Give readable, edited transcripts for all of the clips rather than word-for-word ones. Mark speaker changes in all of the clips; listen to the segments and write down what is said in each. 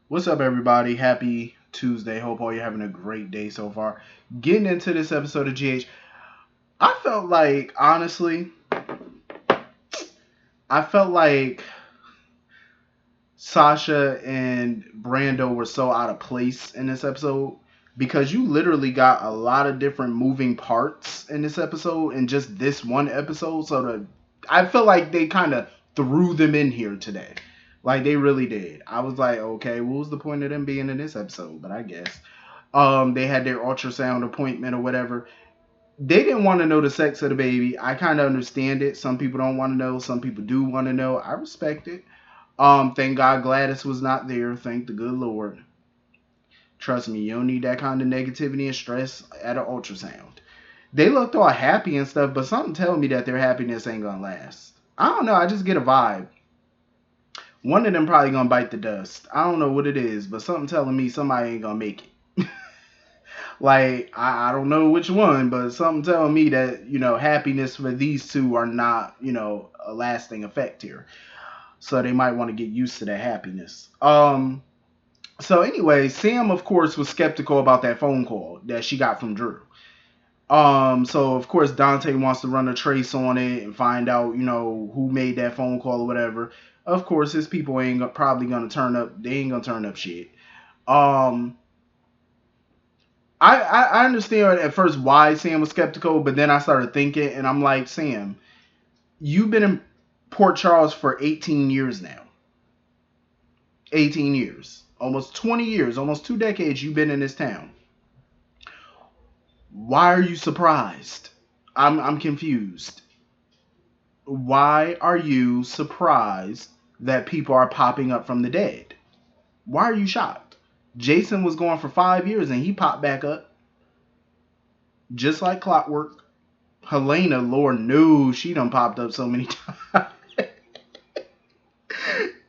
Speaker 1: What's up, everybody? Happy Tuesday. Hope all you're having a great day so far. Getting into this episode of GH, I felt like, honestly, I felt like Sasha and Brando were so out of place in this episode because you literally got a lot of different moving parts in this episode in just this one episode. I feel like they kind of threw them in here today. Like they really did. I was like, okay, what was the point of them being in this episode? But I guess. They had their ultrasound appointment or whatever. They didn't want to know the sex of the baby. I kind of understand it. Some people don't want to know. Some people do want to know. I respect it. Thank God Gladys was not there. Thank the good Lord. Trust me, you don't need that kind of negativity and stress at an ultrasound. They looked all happy and stuff, but something tells me that their happiness ain't gonna last. I don't know. I just get a vibe. One of them probably gonna bite the dust. I don't know what it is, but something telling me somebody ain't gonna make it. Like I don't know which one, but something telling me that happiness for these two are not a lasting effect here. So they might want to get used to that happiness. So anyway, Sam of course was skeptical about that phone call that she got from Drew. So of course Dante wants to run a trace on it and find out who made that phone call or whatever. Of course, his people ain't probably gonna turn up. They ain't gonna turn up shit. Um, I understand at first why Sam was skeptical, but then I started thinking, and I'm like, Sam, you've been in Port Charles for 18 years now. 18 years. Almost 20 years, almost 2 decades you've been in this town. Why are you surprised? I'm confused. Why are you surprised that people are popping up from the dead? Why are you shocked? Jason was gone for 5 years and he popped back up. Just like clockwork. Helena, Lord knows she done popped up so many times.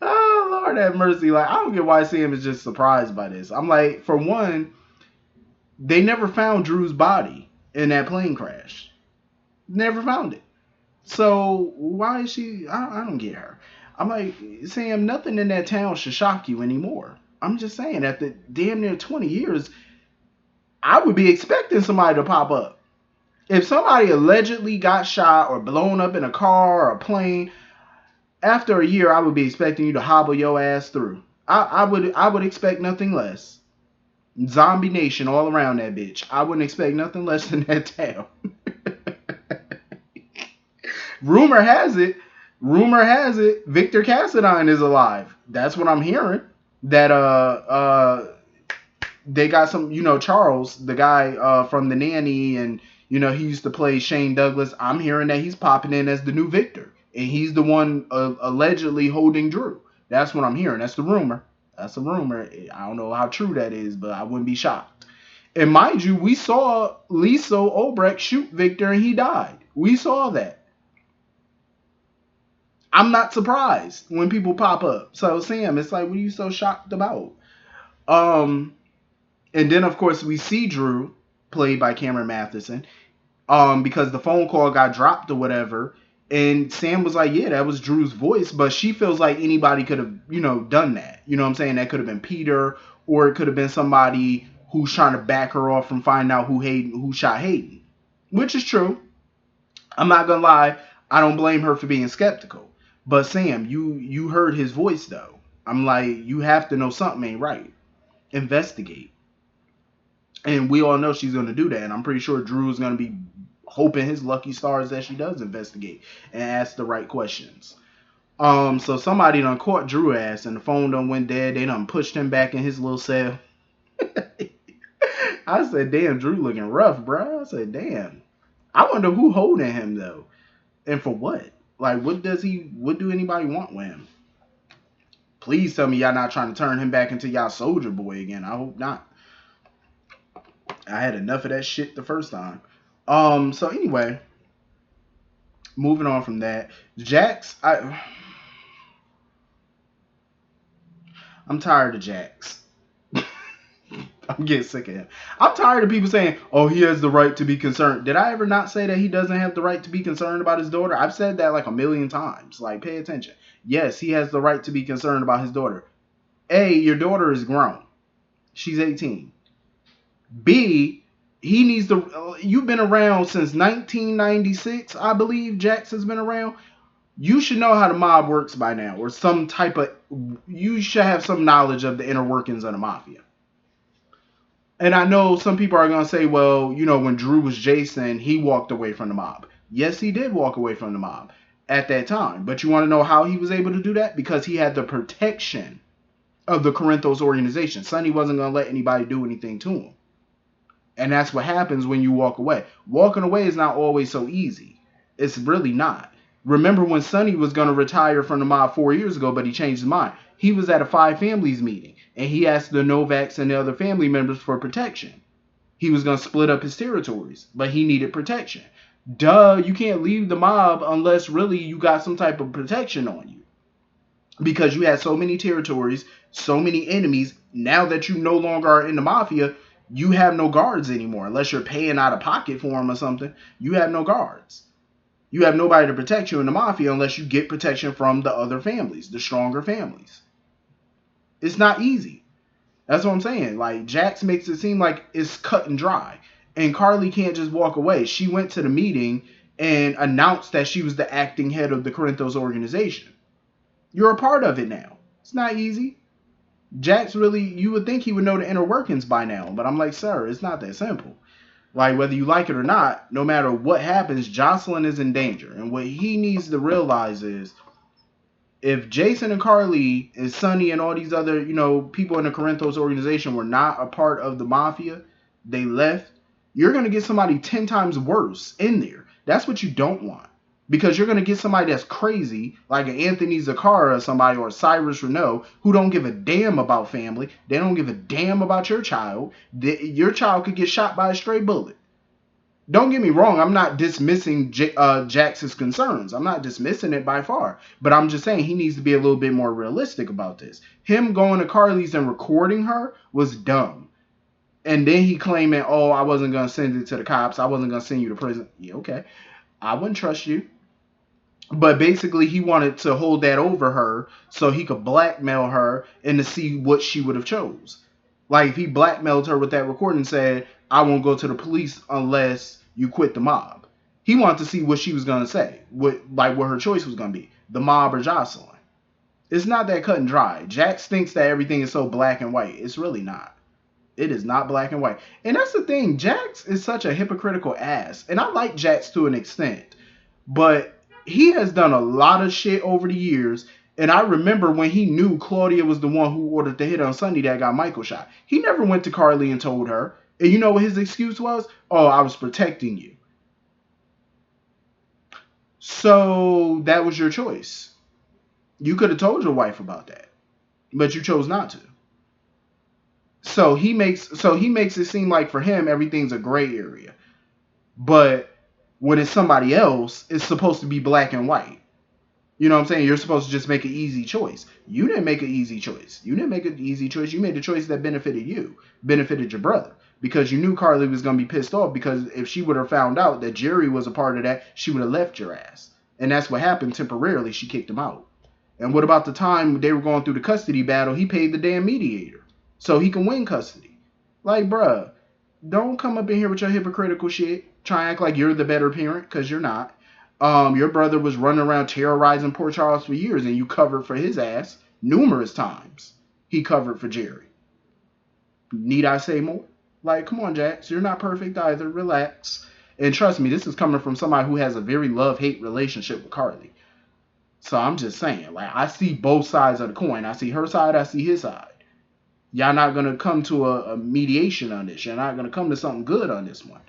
Speaker 1: Oh, Lord have mercy. Like, I don't get why Sam is just surprised by this. I'm like, for one, they never found Drew's body in that plane crash. Never found it. So why is she? I don't get her. I'm like, Sam, nothing in that town should shock you anymore. I'm just saying, after damn near 20 years, I would be expecting somebody to pop up. If somebody allegedly got shot or blown up in a car or a plane, after a year, I would be expecting you to hobble your ass through. I would expect nothing less. Zombie Nation all around that bitch. I wouldn't expect nothing less than that town. rumor has it, rumor has it, Victor Cassadine is alive. That's what I'm hearing. That they got some, Charles, the guy from The Nanny, and he used to play Shane Douglas. I'm hearing that he's popping in as the new Victor, and he's the one allegedly holding Drew. That's what I'm hearing. That's the rumor. That's a rumor. I don't know how true that is, but I wouldn't be shocked. And mind you, we saw Liso Obrecht shoot Victor, and he died. We saw that. I'm not surprised when people pop up. So Sam, it's like, what are you so shocked about? Um, and then of course we see Drew, played by Cameron Matheson, because the phone call got dropped or whatever. And Sam was like, yeah, that was Drew's voice, but she feels like anybody could have, done that. You know what I'm saying? That could have been Peter, or it could have been somebody who's trying to back her off from finding out who shot Hayden. Which is true. I'm not gonna lie, I don't blame her for being skeptical. But Sam, you heard his voice though. I'm like, you have to know something ain't right. Investigate. And we all know she's going to do that. And I'm pretty sure Drew is going to be hoping his lucky stars that she does investigate and ask the right questions. So somebody done caught Drew ass and the phone done went dead. They done pushed him back in his little cell. I said, damn, Drew looking rough, bro. I said, damn. I wonder who holding him though. And for what? Like, what do anybody want with him? Please tell me y'all not trying to turn him back into y'all soldier boy again. I hope not. I had enough of that shit the first time. So anyway, moving on from that, Jax, I'm tired of Jax. I'm getting sick of him. I'm tired of people saying, oh, he has the right to be concerned. Did I ever not say that he doesn't have the right to be concerned about his daughter? I've said that like a million times. Like, pay attention. Yes, he has the right to be concerned about his daughter. A, your daughter is grown. She's 18. B, he needs to. You've been around since 1996, I believe. Jax has been around. You should know how the mob works by now, or some type of. You should have some knowledge of the inner workings of the mafia. And I know some people are gonna say, well, when Drew was Jason, he walked away from the mob. Yes, he did walk away from the mob at that time. But you want to know how he was able to do that? Because he had the protection of the Corinthos organization. Sonny wasn't gonna let anybody do anything to him. And that's what happens when you walk away. Walking away is not always so easy. It's really not. Remember when Sonny was going to retire from the mob 4 years ago, but he changed his mind. He was at a Five Families meeting, and he asked the Novaks and the other family members for protection. He was going to split up his territories, but he needed protection. Duh, you can't leave the mob unless really you got some type of protection on you. Because you had so many territories, so many enemies. Now that you no longer are in the mafia, you have no guards anymore. Unless you're paying out of pocket for them or something, you have no guards. You have nobody to protect you in the mafia unless you get protection from the other families, the stronger families. It's not easy. That's what I'm saying. Like, Jax makes it seem like it's cut and dry. And Carly can't just walk away. She went to the meeting and announced that she was the acting head of the Corinthos organization. You're a part of it now. It's not easy. Jax really, you would think he would know the inner workings by now. But I'm like, sir, it's not that simple. Like, whether you like it or not, no matter what happens, Jocelyn is in danger. And what he needs to realize is, if Jason and Carly and Sonny and all these other, people in the Corinthos organization were not a part of the mafia, they left, you're going to get somebody 10 times worse in there. That's what you don't want. Because you're going to get somebody that's crazy, like an Anthony Zaccara or somebody, or Cyrus Renault, who don't give a damn about family. They don't give a damn about your child. Your child could get shot by a stray bullet. Don't get me wrong. I'm not dismissing Jax's concerns. I'm not dismissing it by far. But I'm just saying he needs to be a little bit more realistic about this. Him going to Carly's and recording her was dumb. And then he claiming, oh, I wasn't going to send it to the cops. I wasn't going to send you to prison. Yeah, okay. I wouldn't trust you. But basically, he wanted to hold that over her so he could blackmail her and to see what she would have chose. Like, if he blackmailed her with that recording and said, I won't go to the police unless you quit the mob. He wanted to see what she was going to say, what her choice was going to be, the mob or Jocelyn. It's not that cut and dry. Jax thinks that everything is so black and white. It's really not. It is not black and white. And that's the thing. Jax is such a hypocritical ass. And I like Jax to an extent. But he has done a lot of shit over the years. And I remember when he knew Claudia was the one who ordered the hit on Sunday that got Michael shot. He never went to Carly and told her. And you know what his excuse was? Oh, I was protecting you. So that was your choice. You could have told your wife about that. But you chose not to. So he makes it seem like for him everything's a gray area. But when it's somebody else, it's supposed to be black and white. You know what I'm saying? You're supposed to just make an easy choice. You didn't make an easy choice. You didn't make an easy choice. You made a choice that benefited you, benefited your brother. Because you knew Carly was going to be pissed off, because if she would have found out that Jerry was a part of that, she would have left your ass. And that's what happened temporarily. She kicked him out. And what about the time they were going through the custody battle? He paid the damn mediator so he can win custody. Like, bruh, don't come up in here with your hypocritical shit. Try and act like you're the better parent, because you're not. Your brother was running around terrorizing Port Charles for years, and you covered for his ass numerous times. He covered for Jerry. Need I say more? Like, come on, Jax. You're not perfect either. Relax. And trust me, this is coming from somebody who has a very love-hate relationship with Carly. So I'm just saying, like, I see both sides of the coin. I see her side, I see his side. Y'all not going to come to a mediation on this. You're not going to come to something good on this one.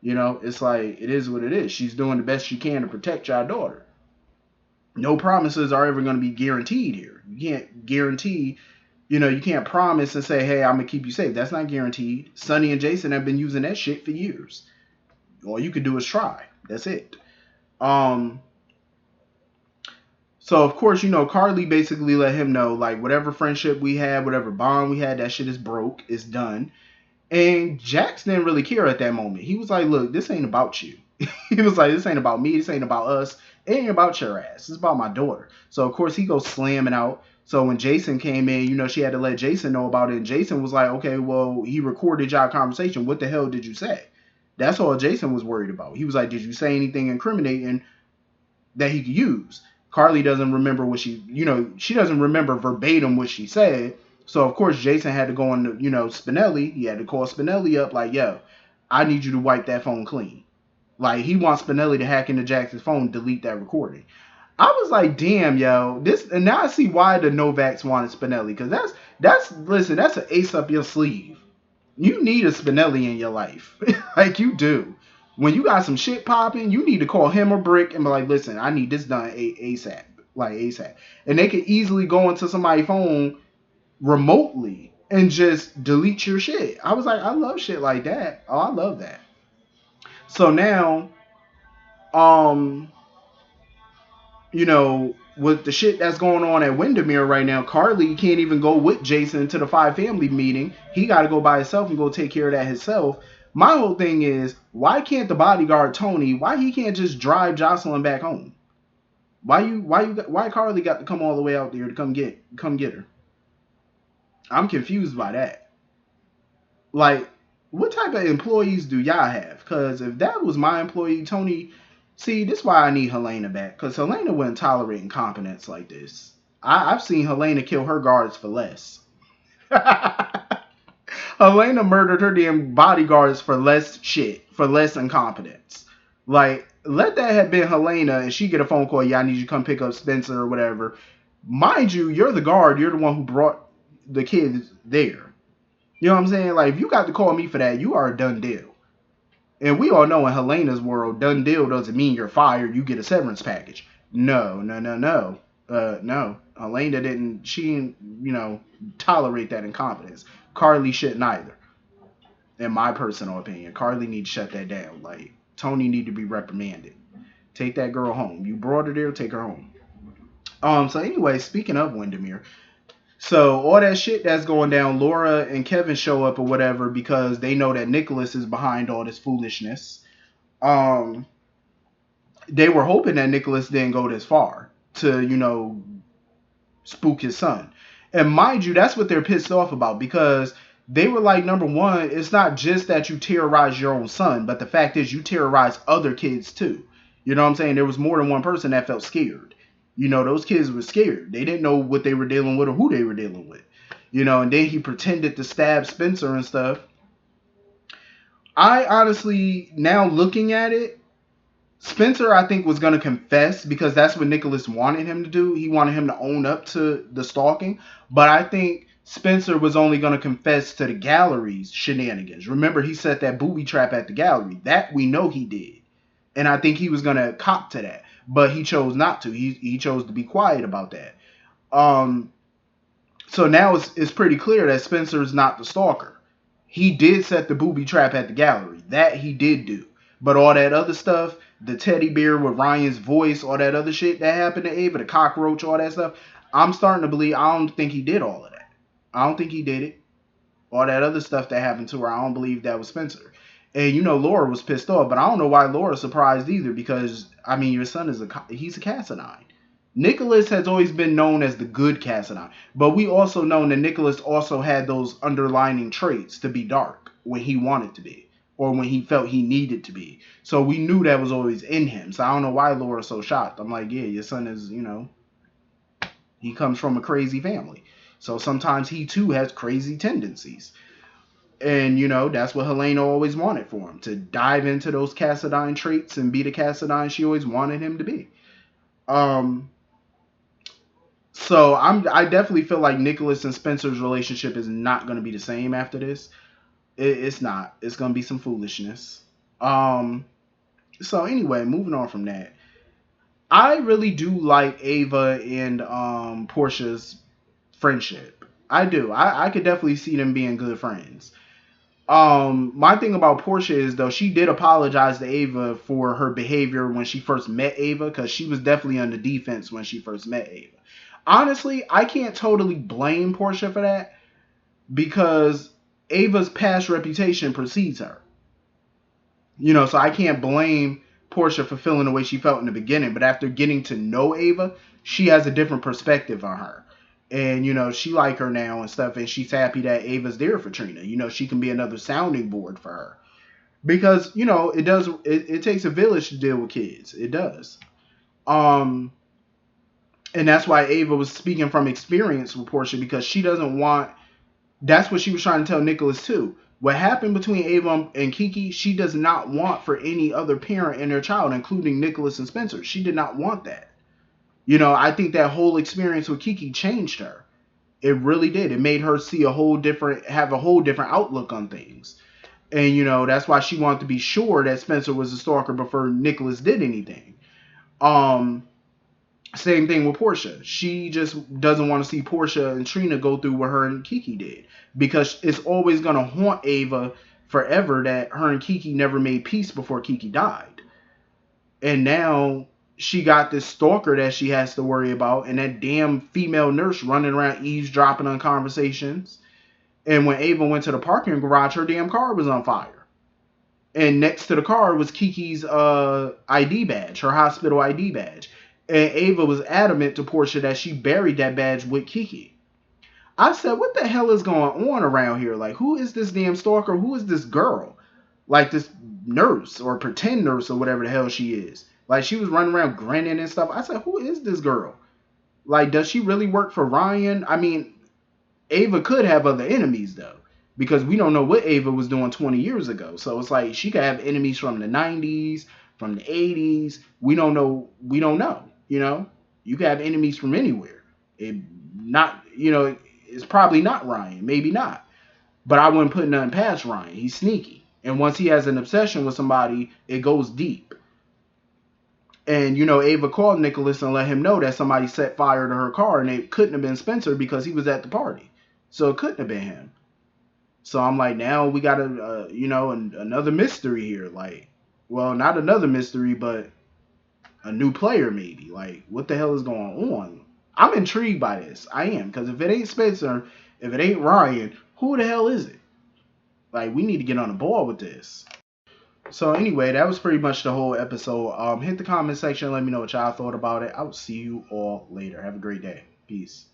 Speaker 1: It's like, it is what it is. She's doing the best she can to protect your daughter. No promises are ever going to be guaranteed here. You can't guarantee, you can't promise and say, hey, I'm going to keep you safe. That's not guaranteed. Sonny and Jason have been using that shit for years. All you can do is try. That's it. So, of course, Carly basically let him know, like, whatever friendship we had, whatever bond we had, that shit is broke. It's done. And Jax didn't really care at that moment. He was like, look, this ain't about you. He was like, this ain't about me. This ain't about us. It ain't about your ass. It's about my daughter. So, of course, he goes slamming out. So when Jason came in, she had to let Jason know about it. And Jason was like, okay, well, he recorded y'all conversation. What the hell did you say? That's all Jason was worried about. He was like, did you say anything incriminating that he could use? Carly doesn't remember what she doesn't remember verbatim what she said. So, of course, Jason had to go on to, Spinelli. He had to call Spinelli up like, yo, I need you to wipe that phone clean. Like, he wants Spinelli to hack into Jackson's phone, delete that recording. I was like, damn, yo, and now I see why the Novaks wanted Spinelli, because that's an ace up your sleeve. You need a Spinelli in your life, like you do. When you got some shit popping, you need to call him or Brick and be like, listen, I need this done ASAP, like ASAP. And they could easily go into somebody's phone remotely and just delete your shit. I was like, I love shit like that. Oh, I love that. So now, with the shit that's going on at Windermere right now, Carly can't even go with Jason to the Five Family meeting. He got to go by himself and go take care of that himself. My whole thing is, why can't the bodyguard Tony? Why he can't just drive Jocelyn back home? Why Carly got to come all the way out there to come get her? I'm confused by that. Like, what type of employees do y'all have? Because if that was my employee, Tony. See, this is why I need Helena back, because Helena wouldn't tolerate incompetence like this. I've seen Helena kill her guards for less. Helena murdered her damn bodyguards for less shit, for less incompetence. Like, let that have been Helena, and she get a phone call, yeah, I need you to come pick up Spencer or whatever. Mind you, you're the guard, you're the one who brought the kids there. You know what I'm saying? Like, if you got to call me for that, you are a done deal. And we all know in Helena's world, done deal doesn't mean you're fired, you get a severance package. No. No. Helena didn't tolerate that incompetence. Carly shouldn't either. In my personal opinion. Carly needs to shut that down. Like, Tony need to be reprimanded. Take that girl home. You brought her there, take her home. So anyway, speaking of Windermere, so all that shit that's going down, Laura and Kevin show up or whatever because they know that Nicholas is behind all this foolishness. They were hoping that Nicholas didn't go this far to, spook his son. And mind you, that's what they're pissed off about, because they were like, number one, it's not just that you terrorize your own son, but the fact is you terrorize other kids too. You know what I'm saying? There was more than one person that felt scared. Those kids were scared. They didn't know what they were dealing with or who they were dealing with. And then he pretended to stab Spencer and stuff. I honestly, now looking at it, Spencer, I think, was going to confess because that's what Nicholas wanted him to do. He wanted him to own up to the stalking. But I think Spencer was only going to confess to the gallery's shenanigans. Remember, he set that booby trap at the gallery. That we know he did. And I think he was going to cop to that. But he chose not to. He chose to be quiet about that. So now it's pretty clear that Spencer's not the stalker. He did set the booby trap at the gallery. That he did do. But all that other stuff, the teddy bear with Ryan's voice, all that other shit that happened to Ava, the cockroach, all that stuff, I'm starting to believe, I don't think he did all of that. I don't think he did it. All that other stuff that happened to her, I don't believe that was Spencer. And Laura was pissed off, but I don't know why Laura's surprised either, because, your son he's a Cassadine. Nicholas has always been known as the good Cassadine, but we also know that Nicholas also had those underlining traits to be dark when he wanted to be, or when he felt he needed to be. So we knew that was always in him, so I don't know why Laura's so shocked. I'm like, yeah, your son is, he comes from a crazy family. So sometimes he too has crazy tendencies. And, that's what Helena always wanted for him, to dive into those Cassadine traits and be the Cassadine she always wanted him to be. So I definitely feel like Nicholas and Spencer's relationship is not going to be the same after this. It's not. It's going to be some foolishness. So anyway, moving on from that. I really do like Ava and Portia's friendship. I do. I could definitely see them being good friends. My thing about Portia is, though, she did apologize to Ava for her behavior when she first met Ava, because she was definitely on the defense when she first met Ava. Honestly, I can't totally blame Portia for that, because Ava's past reputation precedes her. So I can't blame Portia for feeling the way she felt in the beginning, but after getting to know Ava, she has a different perspective on her. And, she like her now and stuff, and she's happy that Ava's there for Trina. She can be another sounding board for her. Because, it takes a village to deal with kids. It does. And that's why Ava was speaking from experience with Portia, because she doesn't want, that's what she was trying to tell Nicholas too. What happened between Ava and Kiki, she does not want for any other parent and their child, including Nicholas and Spencer. She did not want that. I think that whole experience with Kiki changed her. It really did. It made her have a whole different outlook on things. And, that's why she wanted to be sure that Spencer was a stalker before Nicholas did anything. Same thing with Portia. She just doesn't want to see Portia and Trina go through what her and Kiki did. Because it's always going to haunt Ava forever that her and Kiki never made peace before Kiki died. And now she got this stalker that she has to worry about, and that damn female nurse running around eavesdropping on conversations. And when Ava went to the parking garage, her damn car was on fire. And next to the car was Kiki's ID badge, her hospital ID badge. And Ava was adamant to Portia that she buried that badge with Kiki. I said, what the hell is going on around here? Like, who is this damn stalker? Who is this girl? Like, this nurse or pretend nurse or whatever the hell she is. Like, she was running around grinning and stuff. I said, who is this girl? Like, does she really work for Ryan? I mean, Ava could have other enemies, though. Because we don't know what Ava was doing 20 years ago. So it's like, she could have enemies from the 90s, from the 80s. We don't know. You could have enemies from anywhere. It's probably not Ryan. Maybe not. But I wouldn't put nothing past Ryan. He's sneaky. And once he has an obsession with somebody, it goes deep. And, Ava called Nicholas and let him know that somebody set fire to her car, and it couldn't have been Spencer because he was at the party. So it couldn't have been him. So I'm like, now we got another mystery here. Like, well, not another mystery, but a new player maybe. Like, what the hell is going on? I'm intrigued by this. I am. Because if it ain't Spencer, if it ain't Ryan, who the hell is it? Like, we need to get on the ball with this. So anyway, that was pretty much the whole episode. Hit the comment section. Let me know what y'all thought about it. I will see you all later. Have a great day. Peace.